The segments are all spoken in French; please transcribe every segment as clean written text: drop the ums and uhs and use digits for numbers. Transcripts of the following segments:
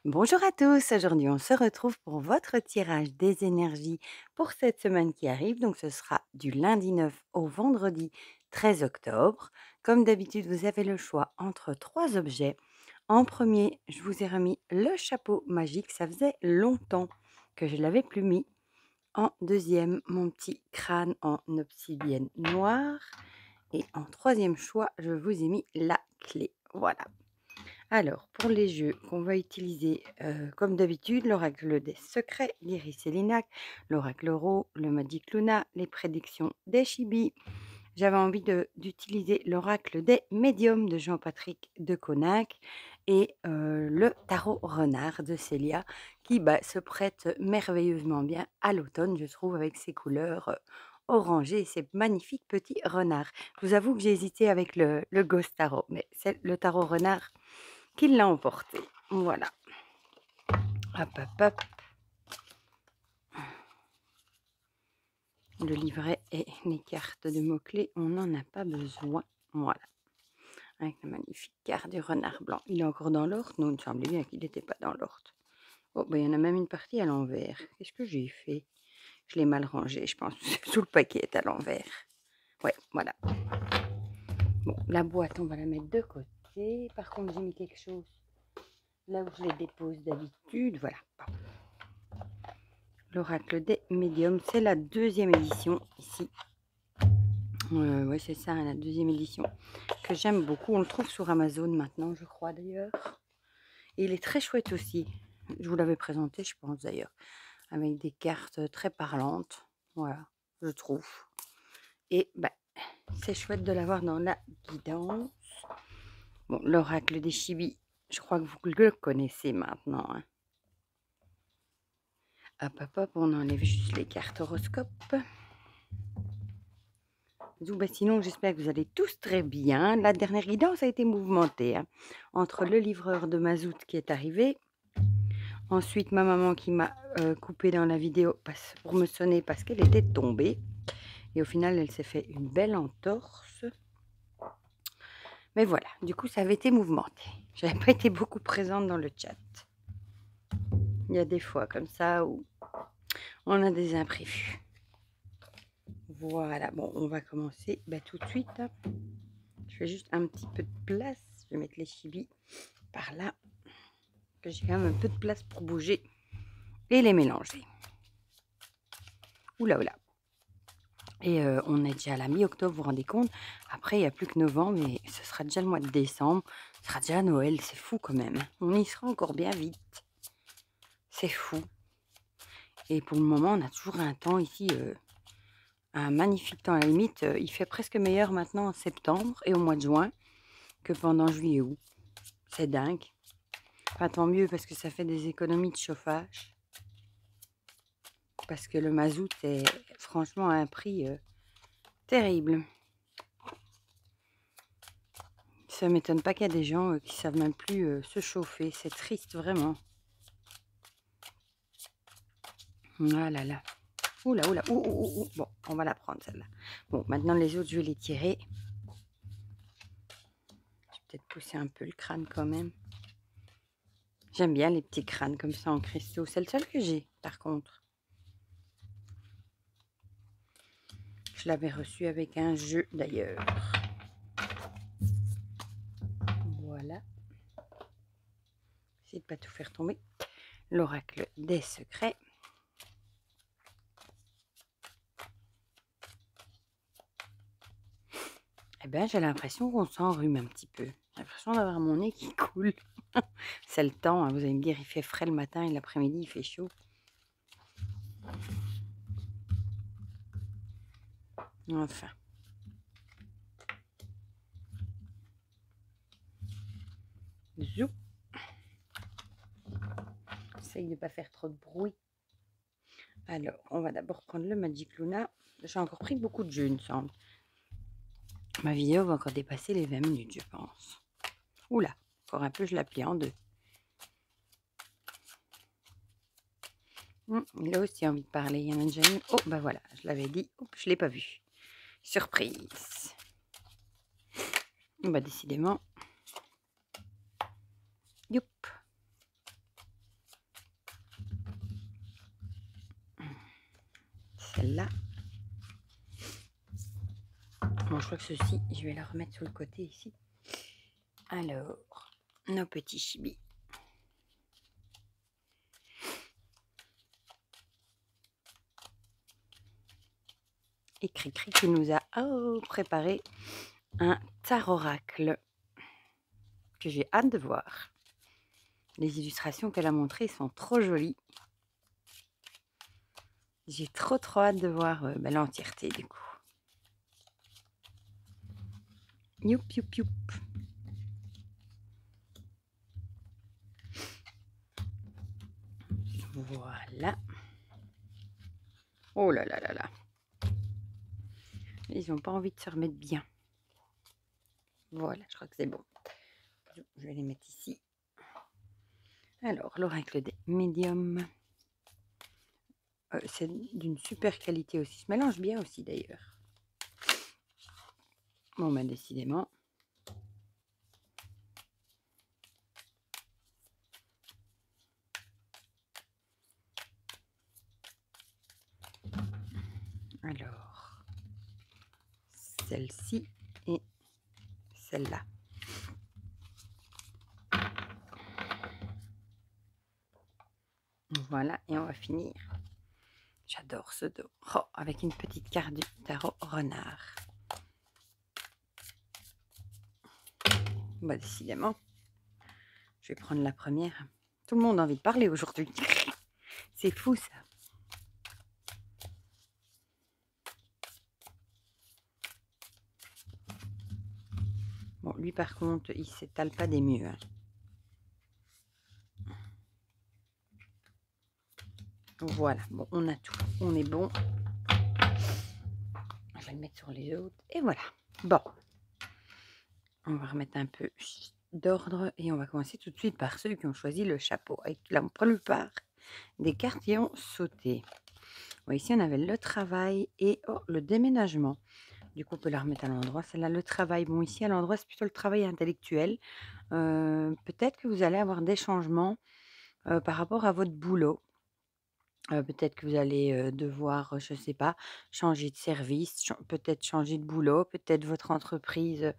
Bonjour à tous, aujourd'hui on se retrouve pour votre tirage des énergies pour cette semaine qui arrive. Donc ce sera du lundi 9 au vendredi 13 octobre. Comme d'habitude, vous avez le choix entre trois objets. En premier, je vous ai remis le chapeau magique, ça faisait longtemps que je l'avais plus mis. En deuxième, mon petit crâne en obsidienne noire. Et en troisième choix, je vous ai mis la clé. Voilà. Alors, pour les jeux qu'on va utiliser, comme d'habitude, l'oracle des secrets, l'Iris et l'Inac, l'oracle Ro, le Magic Luna, les prédictions des Chibi. J'avais envie d'utiliser l'oracle des médiums de Jean-Patrick de Coninck et le tarot renard de Célia qui se prête merveilleusement bien à l'automne, je trouve, avec ses couleurs orangées et ses magnifiques petits renards. Je vous avoue que j'ai hésité avec le Ghost Tarot, mais c'est le tarot renard qui l'a emporté. Voilà. Hop, hop, hop. Le livret et les cartes de mots-clés, on n'en a pas besoin. Voilà. Avec la magnifique carte du renard blanc. Il est encore dans l'ordre? Non, il me semblait bien qu'il n'était pas dans l'ordre. Oh, il y en a même une partie à l'envers. Qu'est-ce que j'ai fait? Je l'ai mal rangé, je pense. Tout le paquet est à l'envers. Ouais, voilà. Bon, la boîte, on va la mettre de côté. Par contre, j'ai mis quelque chose là où je les dépose d'habitude. Voilà. Bon. L'oracle des médiums, c'est la deuxième édition ici. Oui, c'est ça, la deuxième édition que j'aime beaucoup. On le trouve sur Amazon maintenant, je crois d'ailleurs. Et il est très chouette aussi. Je vous l'avais présenté, je pense d'ailleurs, avec des cartes très parlantes. Voilà, je trouve. Et c'est chouette de l'avoir dans la guidance. Bon, l'oracle des Chibi, je crois que vous le connaissez maintenant. Hein. Hop, hop, hop, on enlève juste les cartes horoscopes. Sinon, j'espère que vous allez tous très bien. La dernière guidance a été mouvementée. Hein. Entre le livreur de mazout qui est arrivé, ensuite ma maman qui m'a coupé dans la vidéo pour me sonner parce qu'elle était tombée. Et au final, elle s'est fait une belle entorse. Mais voilà, du coup, ça avait été mouvementé. Je n'avais pas été beaucoup présente dans le chat. Il y a des fois comme ça où on a des imprévus. Voilà, bon, on va commencer tout de suite. Hein. Je fais juste un petit peu de place. Je vais mettre les chibis par là. Que j'ai quand même un peu de place pour bouger et les mélanger. Oula, oula. Et on est déjà à la mi-octobre, vous vous rendez compte? Après, il n'y a plus que novembre, mais ce sera déjà le mois de décembre. Ce sera déjà Noël, c'est fou quand même. On y sera encore bien vite. C'est fou. Et pour le moment, on a toujours un temps ici, un magnifique temps. À la limite, il fait presque meilleur maintenant en septembre et au mois de juin que pendant juillet-août. C'est dingue. Enfin, tant mieux parce que ça fait des économies de chauffage. Parce que le mazout est franchement à un prix terrible. Ça m'étonne pas qu'il y a des gens qui savent même plus se chauffer. C'est triste, vraiment. Ah là là. Oula, oula, ouh. Bon, on va la prendre, celle-là. Bon, maintenant, les autres, je vais les tirer. Je vais peut-être pousser un peu le crâne quand même. J'aime bien les petits crânes comme ça en cristaux. C'est le seul que j'ai, par contre. Je l'avais reçu avec un jeu, d'ailleurs. Voilà. J'essaie de pas tout faire tomber. L'oracle des secrets. Eh bien, j'ai l'impression qu'on s'enrhume un petit peu. J'ai l'impression d'avoir mon nez qui coule. C'est le temps, hein. Vous allez me dire, il fait frais le matin et l'après-midi, il fait chaud. Enfin. Zou. Essaye de ne pas faire trop de bruit. Alors, on va d'abord prendre le Magic Luna. J'ai encore pris beaucoup de jeux, il me semble. Ma vidéo va encore dépasser les 20 minutes, je pense. Oula, encore un peu, je la plie en deux. Il a aussi envie de parler. Il y en a déjà une. Oh, voilà, je l'avais dit. Oh, je ne l'ai pas vu. Surprise. Décidément. Youp. Voilà. Bon, je crois que ceci, je vais le remettre sur le côté ici. Alors, nos petits chibis. Et Cricri qui nous a préparé un taroracle que j'ai hâte de voir. Les illustrations qu'elle a montrées sont trop jolies. J'ai trop hâte de voir l'entièreté du coup. Youp, youp, youp. Voilà. Oh là là là là. Ils n'ont pas envie de se remettre bien. Voilà, je crois que c'est bon. Je vais les mettre ici. Alors, l'oracle des médiums. C'est d'une super qualité aussi. Ça se mélange bien aussi d'ailleurs. Bon, bah décidément. Alors, celle-ci et celle-là. Voilà, et on va finir. J'adore ce dos. Oh, avec une petite carte du tarot renard. Bah, décidément, je vais prendre la première. Tout le monde a envie de parler aujourd'hui. C'est fou ça. Bon, lui par contre, il s'étale pas des mieux. Hein. Voilà, bon, on a tout. On est bon. Je vais le mettre sur les autres. Et voilà. Bon. On va remettre un peu d'ordre et on va commencer tout de suite par ceux qui ont choisi le chapeau. Avec la plupart des cartes qui ont sauté. Bon, ici, on avait le travail et le déménagement. Du coup, on peut la remettre à l'endroit. Celle-là, le travail. Bon, ici, à l'endroit, c'est plutôt le travail intellectuel. Peut-être que vous allez avoir des changements par rapport à votre boulot. Peut-être que vous allez devoir, je ne sais pas, changer de service, peut-être changer de boulot, peut-être votre entreprise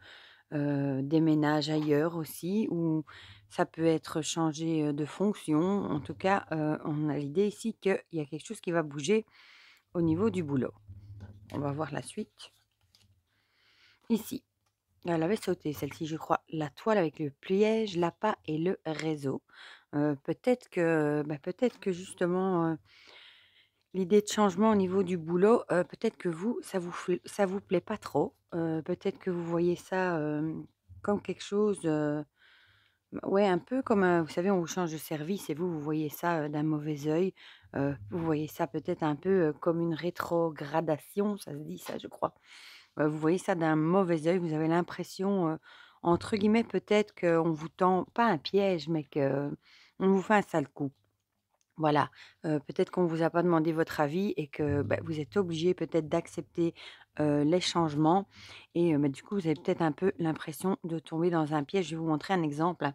déménage ailleurs aussi, ou ça peut être changer de fonction. En tout cas, on a l'idée ici qu'il y a quelque chose qui va bouger au niveau du boulot. On va voir la suite. Ici, elle avait sauté, celle-ci, je crois, la toile avec le pliège, l'appât et le réseau. Peut-être que justement, l'idée de changement au niveau du boulot, peut-être que vous, ça vous plaît pas trop. Peut-être que vous voyez ça comme quelque chose, ouais, un peu comme, vous savez, on vous change de service et vous, vous voyez ça d'un mauvais œil. Vous voyez ça peut-être un peu comme une rétrogradation, ça se dit ça, je crois. Vous voyez ça d'un mauvais œil, vous avez l'impression, entre guillemets, peut-être qu'on vous tend pas un piège, mais qu'on vous fait un sale coup. Voilà, peut-être qu'on ne vous a pas demandé votre avis et que, vous êtes obligé peut-être d'accepter, les changements et du coup, vous avez peut-être un peu l'impression de tomber dans un piège. Je vais vous montrer un exemple.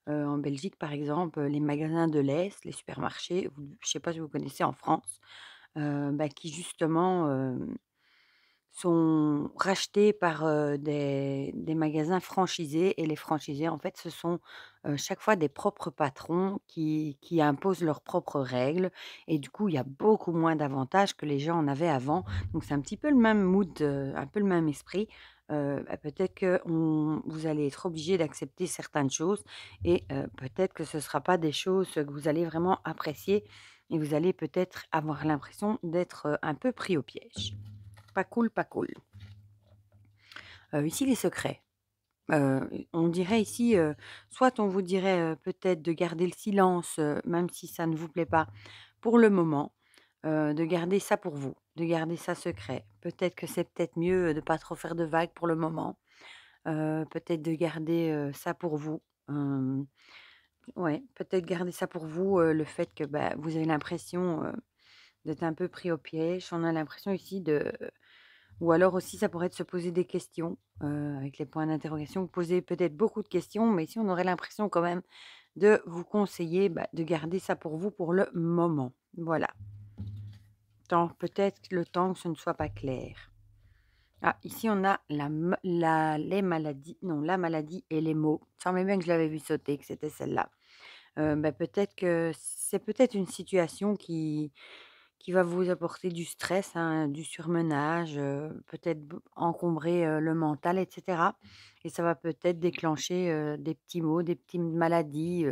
En Belgique, par exemple, les magasins de l'Est, les supermarchés, je ne sais pas si vous connaissez en France, qui justement, sont rachetés par, des magasins franchisés et les franchisés, en fait, ce sont, chaque fois des propres patrons qui imposent leurs propres règles et du coup, il y a beaucoup moins d'avantages que les gens en avaient avant. Donc c'est un petit peu le même mood, un peu le même esprit. Peut-être que vous allez être obligé d'accepter certaines choses et peut-être que ce ne sera pas des choses que vous allez vraiment apprécier et vous allez peut-être avoir l'impression d'être, un peu pris au piège. Pas cool, pas cool. Ici, les secrets. On dirait ici, soit on vous dirait, peut-être de garder le silence, même si ça ne vous plaît pas pour le moment, de garder ça pour vous, de garder ça secret. Peut-être que c'est peut-être mieux, de pas trop faire de vagues pour le moment. Peut-être de garder, ça pour vous. Ouais, peut-être garder ça pour vous, le fait que, vous avez l'impression, d'être un peu pris au piège. On a l'impression ici de ou alors aussi, ça pourrait être se poser des questions, avec les points d'interrogation. Vous posez peut-être beaucoup de questions, mais ici, on aurait l'impression quand même de vous conseiller, de garder ça pour vous pour le moment. Voilà. Tant peut-être le temps que ce ne soit pas clair. Ah, ici on a les maladies, non, la maladie et les maux. Ça semblait bien que je l'avais vu sauter, que c'était celle-là. Peut-être que c'est peut-être une situation qui va vous apporter du stress, hein, du surmenage, peut-être encombrer le mental, etc. Et ça va peut-être déclencher des petits maux, des petites maladies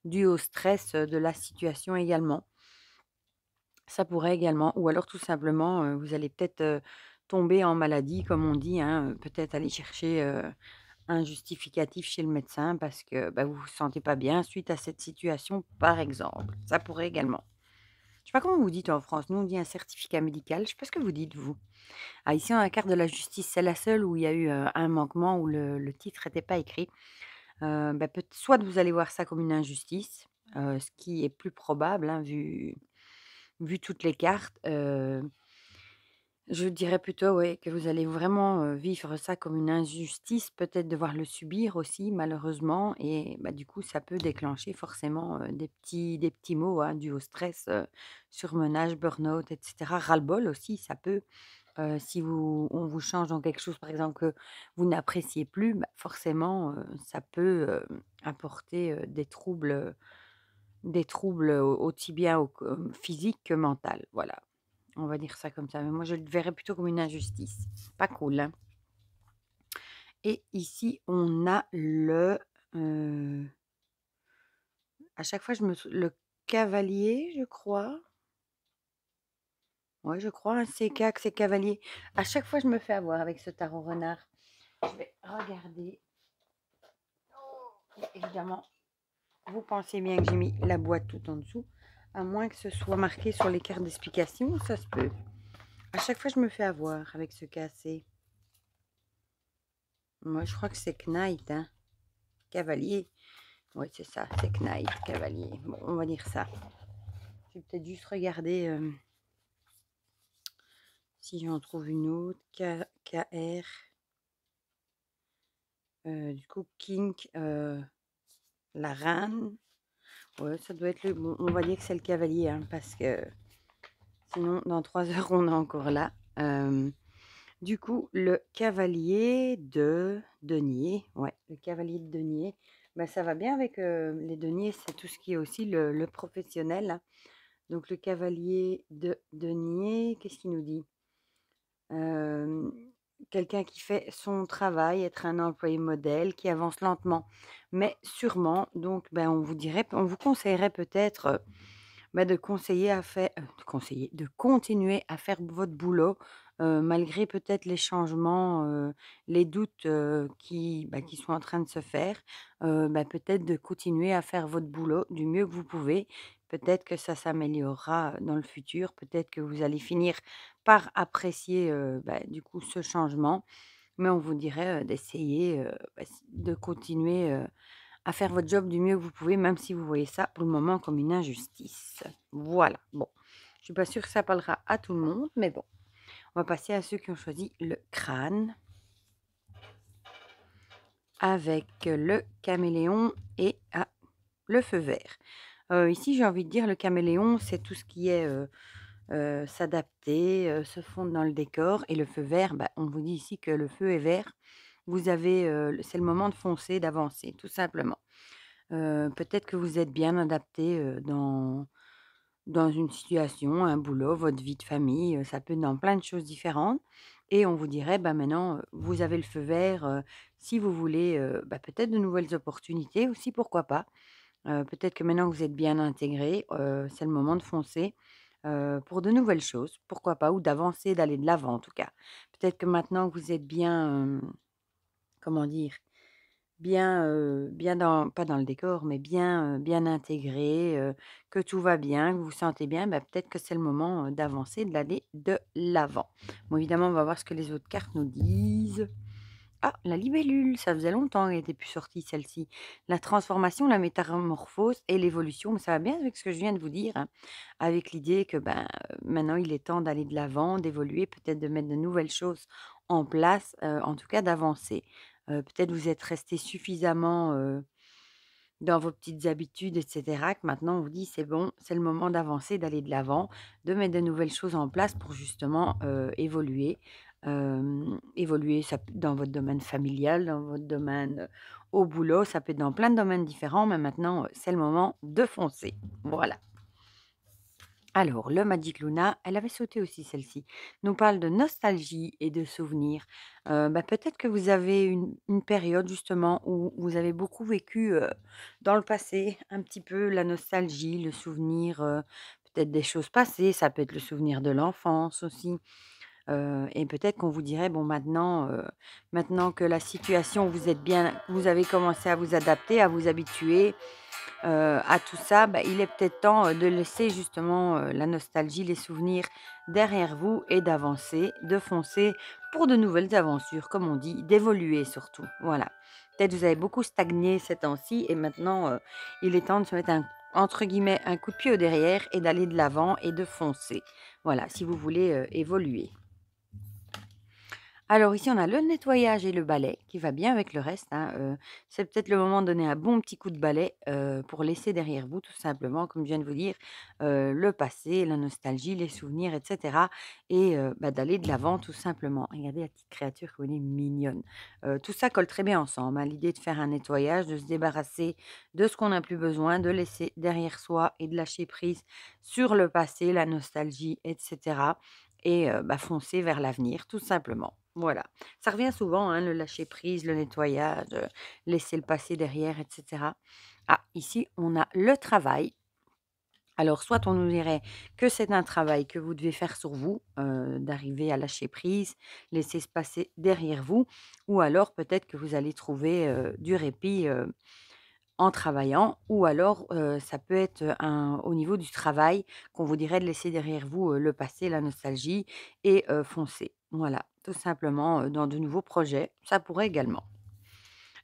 dues au stress de la situation également. Ça pourrait également, ou alors tout simplement, vous allez peut-être tomber en maladie, comme on dit, hein, peut-être aller chercher un justificatif chez le médecin parce que bah, vous ne vous sentez pas bien suite à cette situation, par exemple. Ça pourrait également. Je sais pas comment vous dites en France. Nous, on dit un certificat médical. Je sais pas ce que vous dites, vous. Ah, ici, on a la carte de la justice. C'est la seule où il y a eu un manquement, où le titre n'était pas écrit. Soit vous allez voir ça comme une injustice, ce qui est plus probable, hein, vu toutes les cartes. Je dirais plutôt, ouais, que vous allez vraiment, vivre ça comme une injustice, peut-être devoir le subir aussi malheureusement et bah, du coup, ça peut déclencher forcément, des petits maux, hein, dus au stress, surmenage, burn-out et cetera. Ras-le-bol aussi, ça peut, si on vous change dans quelque chose, par exemple, que vous n'appréciez plus, bah, forcément, ça peut, apporter, des troubles, aussi bien physiques que mental, voilà. On va dire ça comme ça, mais moi je le verrais plutôt comme une injustice. Pas cool, hein. Et ici, on a à chaque fois je me sou le cavalier, je crois. Ouais, je crois, hein, c'est CAC, c'est cavalier. À chaque fois, je me fais avoir avec ce tarot renard. Je vais regarder. Et évidemment, vous pensez bien que j'ai mis la boîte tout en dessous, à moins que ce soit marqué sur les cartes d'explication, ça se peut. À chaque fois, je me fais avoir avec ce cassé. Moi, je crois que c'est Knight, hein. Cavalier. Oui, c'est ça, c'est Knight, cavalier. Bon, on va dire ça. Je vais peut-être juste regarder si j'en trouve une autre. KR. Du coup, King, la reine. Ouais, ça doit être le. Bon, on va dire que c'est le cavalier, hein, parce que sinon, dans 3 heures, on est encore là. Du coup, le cavalier de denier. Ouais, le cavalier de denier. Ben, ça va bien avec les deniers, c'est tout ce qui est aussi le professionnel, hein. Donc le cavalier de denier, qu'est-ce qu'il nous dit? Hem, Quelqu'un qui fait son travail, être un employé modèle, qui avance lentement, mais sûrement. Donc, ben, on vous conseillerait peut-être, de conseiller à faire de continuer à faire votre boulot, malgré peut-être les changements, les doutes, qui sont en train de se faire. Peut-être de continuer à faire votre boulot du mieux que vous pouvez. Peut-être que ça s'améliorera, dans le futur. Peut-être que vous allez finir par apprécier, du coup, ce changement. Mais on vous dirait, d'essayer, de continuer, à faire votre job du mieux que vous pouvez, même si vous voyez ça pour le moment comme une injustice. Voilà, bon, je suis pas sûre que ça parlera à tout le monde, mais bon, on va passer à ceux qui ont choisi le crâne avec le caméléon et le feu vert. Ici, j'ai envie de dire le caméléon, c'est tout ce qui est s'adapter, se fondre dans le décor et le feu vert, on vous dit ici que le feu est vert. Vous avez, c'est le moment de foncer, d'avancer, tout simplement. Peut-être que vous êtes bien adapté, dans une situation, un boulot, votre vie de famille, ça peut être dans plein de choses différentes et on vous dirait: «Bah, maintenant, vous avez le feu vert, si vous voulez, peut-être de nouvelles opportunités aussi, pourquoi pas?» Peut-être que maintenant que vous êtes bien intégré, c'est le moment de foncer, pour de nouvelles choses, pourquoi pas? Ou d'avancer, d'aller de l'avant en tout cas. Peut-être que maintenant que vous êtes bien, comment dire? Bien dans pas dans le décor, mais bien intégré, que tout va bien, que vous vous sentez bien, peut-être que c'est le moment, d'avancer, d'aller de l'avant. Bon évidemment, on va voir ce que les autres cartes nous disent. Ah, la libellule, ça faisait longtemps qu'elle était plus sortie celle-ci. La transformation, la métamorphose et l'évolution, mais ça va bien avec ce que je viens de vous dire, hein, avec l'idée que, maintenant il est temps d'aller de l'avant, d'évoluer, peut-être de mettre de nouvelles choses en place, en tout cas d'avancer. Peut-être vous êtes resté suffisamment, dans vos petites habitudes et cetera, que maintenant on vous dit: «C'est bon, c'est le moment d'avancer, d'aller de l'avant, de mettre de nouvelles choses en place pour justement, évoluer». Évoluer, ça peut dans votre domaine familial, dans votre domaine, au boulot, ça peut être dans plein de domaines différents, mais maintenant, c'est le moment de foncer. Voilà. Alors, le Magic Luna, elle avait sauté aussi celle-ci, nous parle de nostalgie et de souvenirs. Peut-être que vous avez une période justement où vous avez beaucoup vécu, dans le passé, un petit peu la nostalgie, le souvenir, peut-être des choses passées, ça peut être le souvenir de l'enfance aussi. Et peut-être qu'on vous dirait: «Bon maintenant que la situation, vous avez commencé à vous adapter, à vous habituer, à tout ça, il est peut-être temps, de laisser justement, la nostalgie, les souvenirs derrière vous et d'avancer, de foncer pour de nouvelles aventures», comme on dit, d'évoluer surtout, voilà. Peut-être vous avez beaucoup stagné ces temps-ci et maintenant, il est temps de se mettre un entre guillemets «un coup de pied au derrière» et d'aller de l'avant et de foncer. Voilà, si vous voulez, évoluer. Alors ici, on a le nettoyage et le balai qui va bien avec le reste, hein, c'est peut-être le moment de donner un bon petit coup de balai, pour laisser derrière vous tout simplement, comme je viens de vous dire, le passé, la nostalgie, les souvenirs et cetera et d'aller de l'avant tout simplement. Regardez la petite créature comme elle est mignonne. Tout ça colle très bien ensemble, hein, l'idée de faire un nettoyage, de se débarrasser de ce qu'on n'a plus besoin, de laisser derrière soi et de lâcher prise sur le passé, la nostalgie et cetera et foncer vers l'avenir tout simplement. Voilà. Ça revient souvent, hein, le lâcher prise, le nettoyage, laisser le passé derrière et cetera. Ah, ici, on a le travail. Alors soit on nous dirait que c'est un travail que vous devez faire sur vous, d'arriver à lâcher prise, laisser se passer derrière vous ou alors peut-être que vous allez trouver, du répit, en travaillant ou alors, ça peut être, au niveau du travail qu'on vous dirait de laisser derrière vous, le passé, la nostalgie et foncer. Voilà, tout simplement, dans de nouveaux projets, ça pourrait également.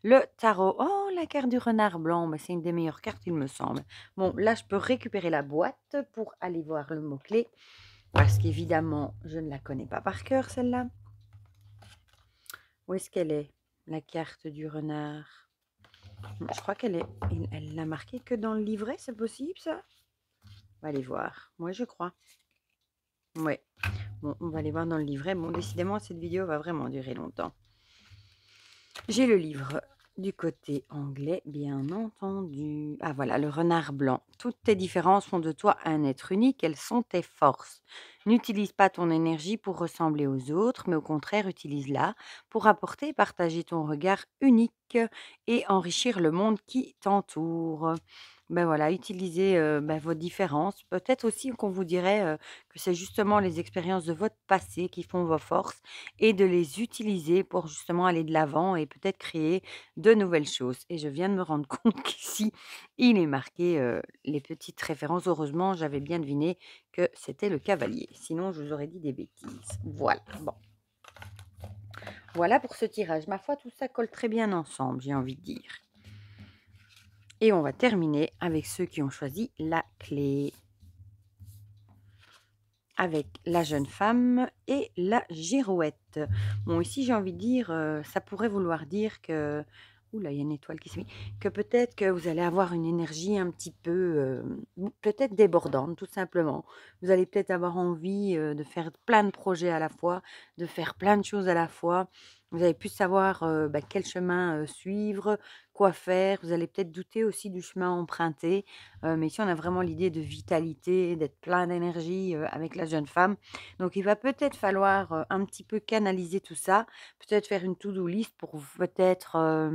Le tarot, oh la carte du renard blanc, c'est une des meilleures cartes il me semble. Bon là je peux récupérer la boîte pour aller voir le mot-clé, parce qu'évidemment je ne la connais pas par cœur celle-là. Où est-ce qu'elle est? La carte du renard? Je crois elle l'a marquée que dans le livret, c'est possible ça? On va aller voir. Moi, je crois. Ouais. Bon, on va aller voir dans le livret. Bon, décidément, cette vidéo va vraiment durer longtemps. J'ai le livre du côté anglais, bien entendu. Ah voilà, le renard blanc. Toutes tes différences font de toi un être unique. Elles sont tes forces. N'utilise pas ton énergie pour ressembler aux autres, mais au contraire, utilise-la pour apporter et partager ton regard unique et enrichir le monde qui t'entoure. Ben voilà, utilisez vos différences. Peut-être aussi qu'on vous dirait que c'est justement les expériences de votre passé qui font vos forces et de les utiliser pour justement aller de l'avant et peut-être créer de nouvelles choses. Et je viens de me rendre compte qu'ici, il est marqué, les petites références. Heureusement, j'avais bien deviné que c'était le cavalier. Sinon, je vous aurais dit des bêtises. Voilà, bon. Voilà pour ce tirage. Ma foi, tout ça colle très bien ensemble, j'ai envie de dire. Et on va terminer avec ceux qui ont choisi la clé. Avec la jeune femme et la girouette. Bon, ici, j'ai envie de dire, ça pourrait vouloir dire que ouh là, il y a une étoile qui s'est mise, que peut-être que vous allez avoir une énergie un petit peu, peut-être débordante, tout simplement. Vous allez peut-être avoir envie, de faire plein de projets à la fois, de faire plein de choses à la fois. Vous allez plus savoir, quel chemin, suivre, quoi faire. Vous allez peut-être douter aussi du chemin emprunté. Mais ici, on a vraiment l'idée de vitalité, d'être plein d'énergie, avec la jeune femme. Donc il va peut-être falloir, un petit peu canaliser tout ça, peut-être faire une to-do list pour peut-être,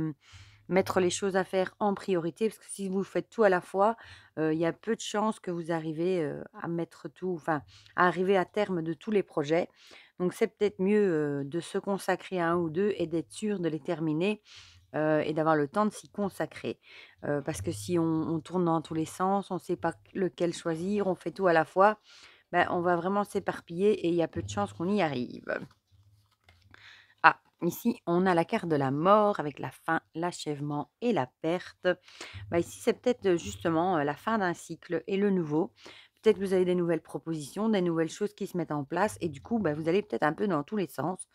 mettre les choses à faire en priorité. Parce que si vous faites tout à la fois, il y a peu de chances que vous arrivez, à mettre tout enfin, à arriver à terme de tous les projets. Donc c'est peut-être mieux, de se consacrer à un ou 2 et d'être sûr de les terminer, et d'avoir le temps de s'y consacrer. Parce que si on tourne dans tous les sens, on ne sait pas lequel choisir, on fait tout à la fois, on va vraiment s'éparpiller et il y a peu de chances qu'on y arrive. Ah, ici, on a la carte de la mort avec la fin, l'achèvement et la perte. Ici, c'est peut-être, justement, la fin d'un cycle et le nouveau. Peut-être que vous avez des nouvelles propositions, des nouvelles choses qui se mettent en place et du coup, vous allez peut-être un peu dans tous les sens.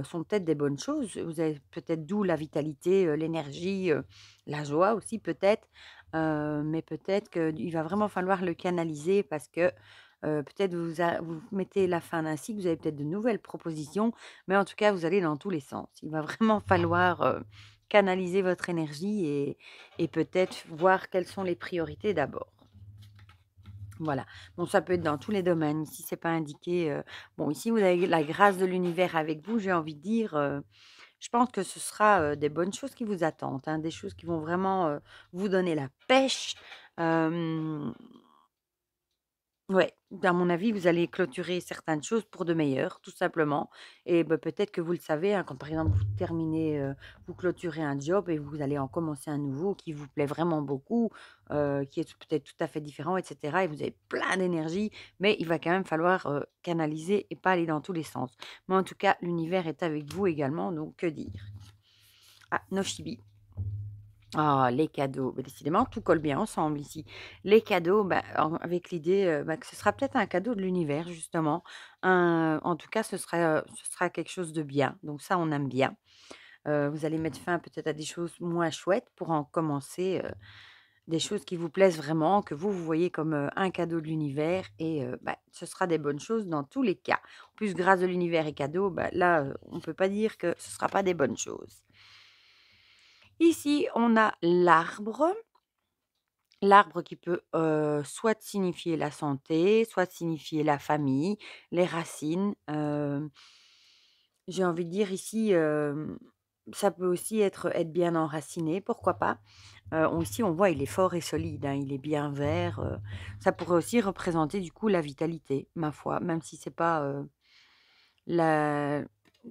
sont peut-être des bonnes choses. Vous avez peut-être d'où la vitalité, l'énergie, la joie aussi peut-être, mais peut-être qu'il va vraiment falloir le canaliser parce que, peut-être vous mettez la fin d'un cycle, vous avez peut-être de nouvelles propositions, mais en tout cas, vous allez dans tous les sens. Il va vraiment falloir, canaliser votre énergie et peut-être voir quelles sont les priorités d'abord. Voilà. Bon, ça peut être dans tous les domaines. Ici, c'est pas indiqué, bon, ici, vous avez la grâce de l'univers avec vous, j'ai envie de dire, je pense que ce sera, des bonnes choses qui vous attendent, hein, des choses qui vont vraiment, vous donner la pêche. Hem Ouais, à mon avis, vous allez clôturer certaines choses pour de meilleures, tout simplement. Et bah, peut-être que vous le savez, hein, quand par exemple vous terminez, vous clôturez un job et vous allez en commencer un nouveau qui vous plaît vraiment beaucoup, qui est peut-être tout à fait différent, et cetera. Et vous avez plein d'énergie, mais il va quand même falloir canaliser et pas aller dans tous les sens. Mais en tout cas, l'univers est avec vous également, donc que dire? Ah, Noshibi. Ah, les cadeaux, bah, décidément, tout colle bien ensemble ici. Les cadeaux, bah, avec l'idée bah, que ce sera peut-être un cadeau de l'univers, justement. En tout cas, ce sera quelque chose de bien. Donc ça, on aime bien. Vous allez mettre fin peut-être à des choses moins chouettes pour en commencer des choses qui vous plaisent vraiment, que vous voyez comme un cadeau de l'univers. Et bah, ce sera des bonnes choses dans tous les cas. En plus, grâce de l'univers et cadeau, bah, là, on ne peut pas dire que ce ne sera pas des bonnes choses. Ici, on a l'arbre. L'arbre qui peut, soit signifier la santé, soit signifier la famille, les racines, j'ai envie de dire ici, ça peut aussi être bien enraciné, pourquoi pas? Ici on voit il est fort et solide, hein, il est bien vert, ça pourrait aussi représenter du coup la vitalité, ma foi, même si c'est pas, la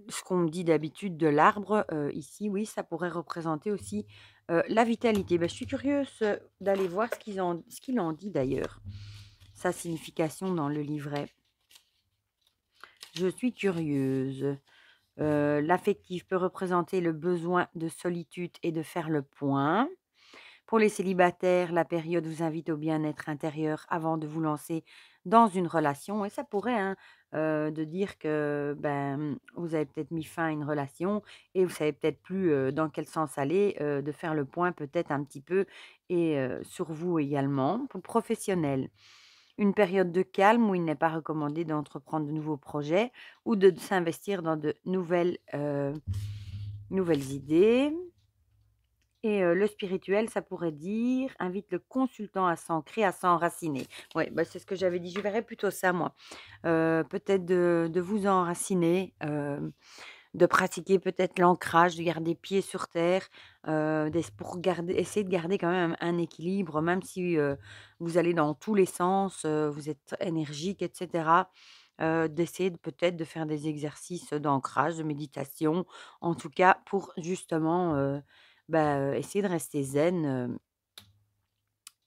ce qu'on me dit d'habitude de l'arbre, ici, oui, ça pourrait représenter aussi, la vitalité. Bah, je suis curieuse, d'aller voir ce qu'il en dit d'ailleurs, sa signification dans le livret. Je suis curieuse. L'affectif peut représenter le besoin de solitude et de faire le point. Pour les célibataires, la période vous invite au bien-être intérieur avant de vous lancer dans une relation. Et ça pourrait, hein, de dire que ben, vous avez peut-être mis fin à une relation et vous savez peut-être plus dans quel sens aller, de faire le point peut-être un petit peu et sur vous également. Pour le professionnel, une période de calme où il n'est pas recommandé d'entreprendre de nouveaux projets ou de s'investir dans de nouvelles idées. Et le spirituel, ça pourrait dire: «Invite le consultant à s'ancrer, à s'enraciner». Ouais, bah, c'est ce que j'avais dit, je verrais plutôt ça moi. Peut-être de vous enraciner, de pratiquer peut-être l'ancrage, de garder pied sur terre, pour garder essayer de garder quand même un équilibre, même si, vous allez dans tous les sens, vous êtes énergique et cetera. D'essayer de peut-être de faire des exercices d'ancrage, de méditation, en tout cas pour justement, bah, essayer de rester zen,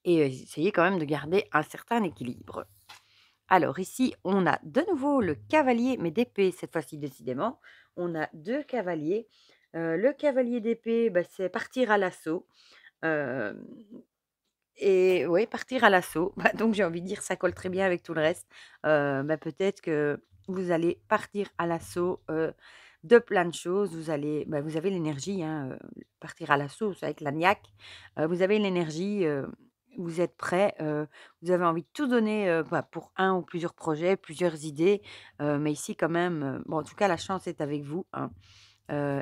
et essayer quand même de garder un certain équilibre. Alors ici, on a de nouveau le cavalier, mais d'épée cette fois-ci décidément. On a 2 cavaliers. Le cavalier d'épée, bah, c'est partir à l'assaut, hem et oui, partir à l'assaut. Bah, donc j'ai envie de dire ça colle très bien avec tout le reste. Bah, peut-être que vous allez partir à l'assaut, de plein de choses. Bah, vous avez l'énergie, hein, partir à l'assaut, c'est avec la niaque. Vous avez l'énergie, vous êtes prêt, vous avez envie de tout donner, bah, pour un ou plusieurs projets, plusieurs idées. Mais ici quand même, bon en tout cas la chance est avec vous, hein.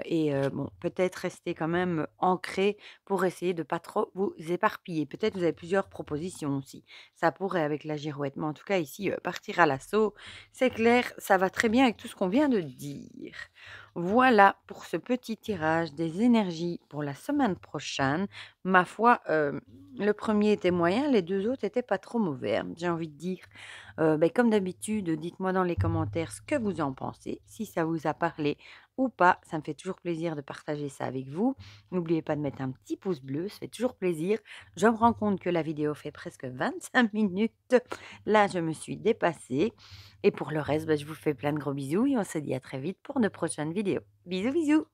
Et bon, peut-être rester quand même ancré pour essayer de pas trop vous éparpiller. Peut-être vous avez plusieurs propositions aussi. Ça pourrait avec la girouette, mais en tout cas ici, partir à l'assaut, c'est clair, ça va très bien avec tout ce qu'on vient de dire. Voilà pour ce petit tirage des énergies pour la semaine prochaine. Ma foi, le premier était moyen, les 2 autres étaient pas trop mauvais, hein, j'ai envie de dire. Beh, comme d'habitude, dites-moi dans les commentaires ce que vous en pensez, si ça vous a parlé ou pas. Ça me fait toujours plaisir de partager ça avec vous. N'oubliez pas de mettre un petit pouce bleu, ça fait toujours plaisir. Je me rends compte que la vidéo fait presque 25 minutes. Là, je me suis dépassée. Et pour le reste, bah, je vous fais plein de gros bisous et on se dit à très vite pour de prochaines vidéos. Bisous, bisous!